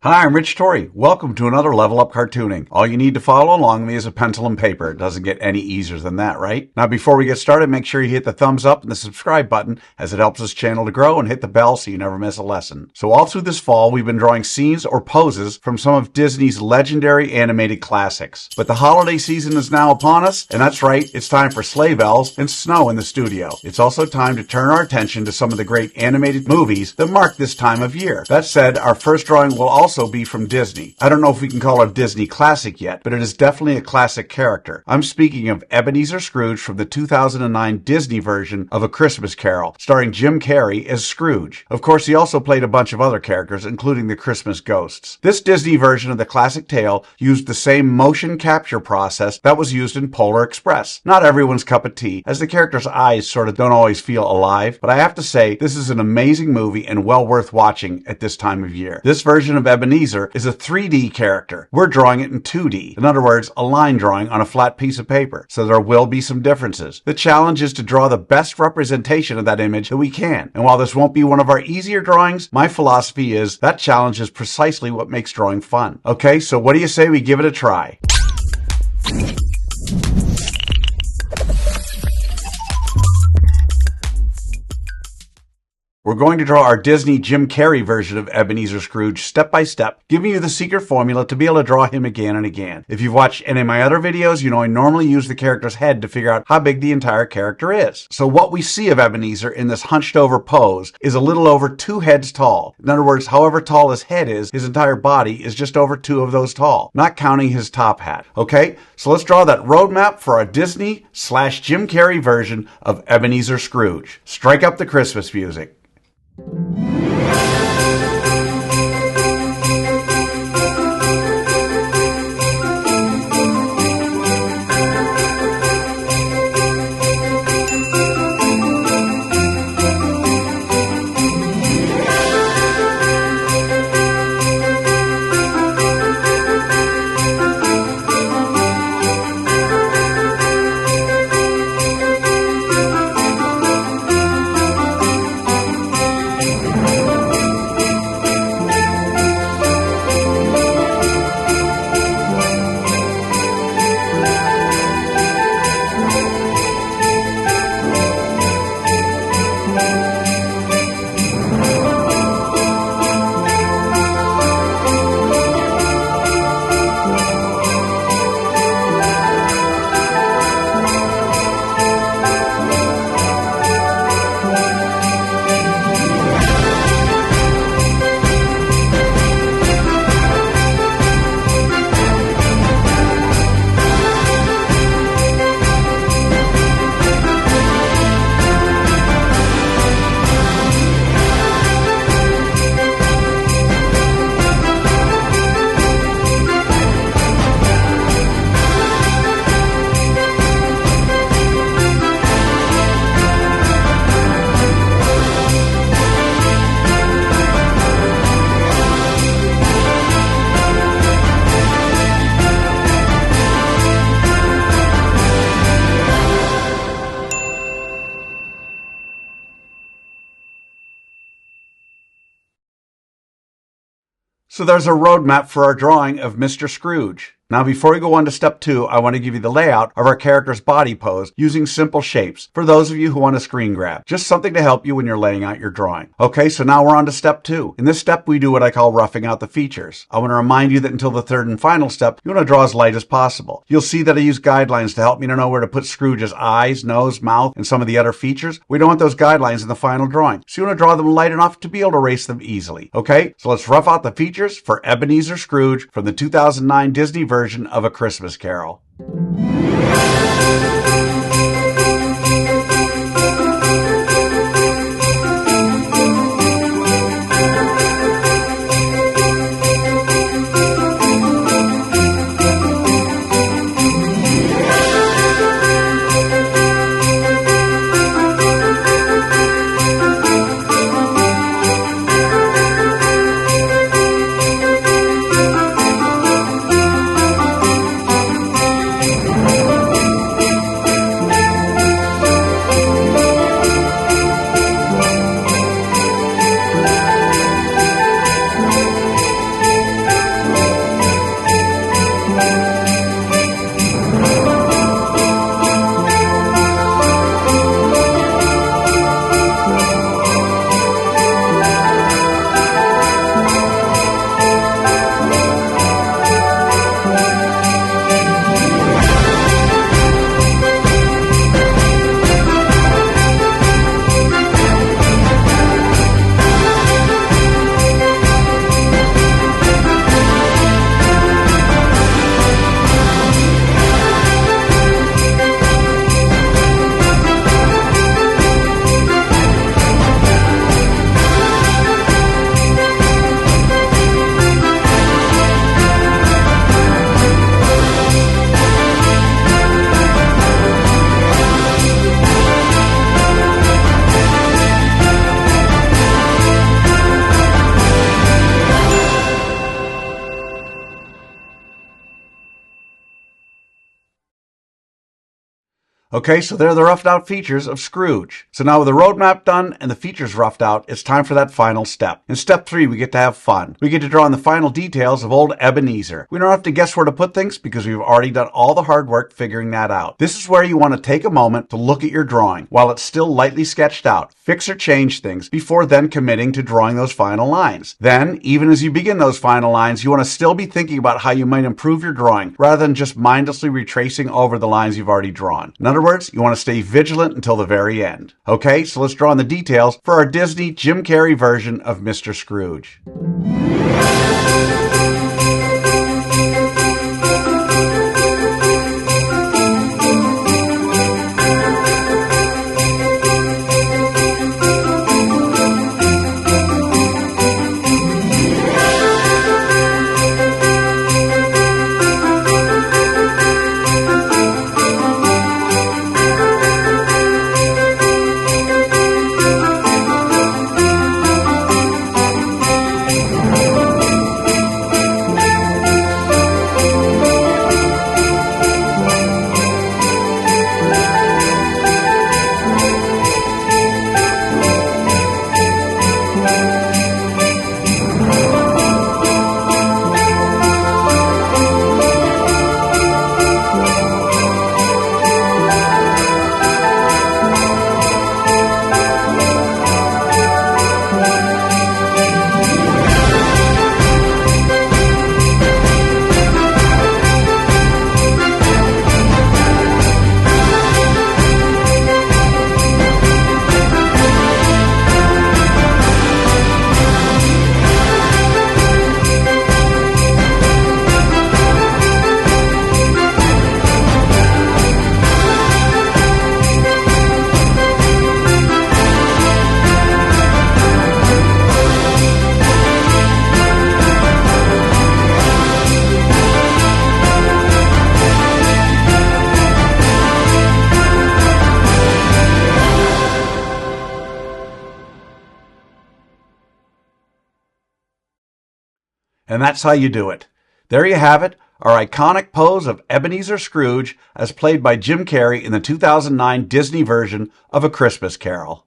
Hi, I'm Rich Torrey. Welcome to another Level Up Cartooning. All you need to follow along with me is a pencil and paper. It doesn't get any easier than that, right? Now, before we get started, make sure you hit the thumbs up and the subscribe button as it helps this channel to grow, and hit the bell so you never miss a lesson. So all through this fall, we've been drawing scenes or poses from some of Disney's legendary animated classics. But the holiday season is now upon us, and that's right, it's time for sleigh bells and snow in the studio. It's also time to turn our attention to some of the great animated movies that mark this time of year. That said, our first drawing will also be from Disney. I don't know if we can call it a Disney classic yet, but it is definitely a classic character. I'm speaking of Ebenezer Scrooge from the 2009 Disney version of A Christmas Carol, starring Jim Carrey as Scrooge. Of course, he also played a bunch of other characters, including the Christmas ghosts. This Disney version of the classic tale used the same motion capture process that was used in Polar Express. Not everyone's cup of tea, as the characters' eyes sort of don't always feel alive, but I have to say, this is an amazing movie and well worth watching at this time of year. This version of Ebenezer is a 3D character. We're drawing it in 2D. In other words, a line drawing on a flat piece of paper. So there will be some differences. The challenge is to draw the best representation of that image that we can. And while this won't be one of our easier drawings, my philosophy is that challenge is precisely what makes drawing fun. Okay, so what do you say we give it a try? We're going to draw our Disney Jim Carrey version of Ebenezer Scrooge step by step, giving you the secret formula to be able to draw him again and again. If you've watched any of my other videos, you know I normally use the character's head to figure out how big the entire character is. So what we see of Ebenezer in this hunched over pose is a little over 2 heads tall. In other words, however tall his head is, his entire body is just over 2 of those tall, not counting his top hat. Okay, so let's draw that roadmap for our Disney/Jim Carrey version of Ebenezer Scrooge. Strike up the Christmas music. So there's a roadmap for our drawing of Mr. Scrooge. Now, before we go on to step 2, I want to give you the layout of our character's body pose using simple shapes for those of you who want a screen grab. Just something to help you when you're laying out your drawing. Okay, so now we're on to step 2. In this step, we do what I call roughing out the features. I want to remind you that until the third and final step, you want to draw as light as possible. You'll see that I use guidelines to help me to know where to put Scrooge's eyes, nose, mouth, and some of the other features. We don't want those guidelines in the final drawing, so you want to draw them light enough to be able to erase them easily. Okay, so let's rough out the features for Ebenezer Scrooge from the 2009 Disney version of A Christmas Carol. Okay, so there are the roughed out features of Scrooge. So now with the roadmap done and the features roughed out, it's time for that final step. In step 3, we get to have fun. We get to draw in the final details of old Ebenezer. We don't have to guess where to put things because we've already done all the hard work figuring that out. This is where you want to take a moment to look at your drawing while it's still lightly sketched out. Fix or change things before then committing to drawing those final lines. Then, even as you begin those final lines, you want to still be thinking about how you might improve your drawing rather than just mindlessly retracing over the lines you've already drawn. In other words, you want to stay vigilant until the very end. Okay, so let's draw in the details for our Disney Jim Carrey version of Mr. Scrooge. And that's how you do it. There you have it, our iconic pose of Ebenezer Scrooge as played by Jim Carrey in the 2009 Disney version of A Christmas Carol.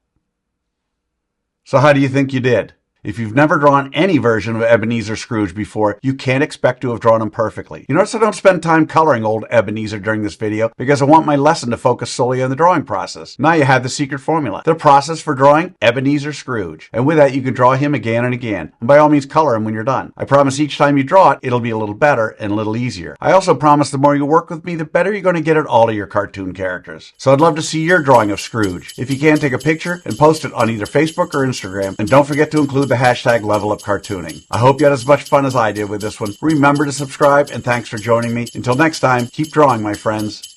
So how do you think you did? If you've never drawn any version of Ebenezer Scrooge before, you can't expect to have drawn him perfectly. You notice I don't spend time coloring old Ebenezer during this video because I want my lesson to focus solely on the drawing process. Now you have the secret formula, the process for drawing Ebenezer Scrooge. And with that, you can draw him again and again. And by all means, color him when you're done. I promise each time you draw it, it'll be a little better and a little easier. I also promise the more you work with me, the better you're going to get at all of your cartoon characters. So I'd love to see your drawing of Scrooge. If you can, take a picture and post it on either Facebook or Instagram. And don't forget to include the hashtag #LevelUpCartooning. I hope you had as much fun as I did with this one. Remember to subscribe, and thanks for joining me. Until next time, keep drawing, my friends.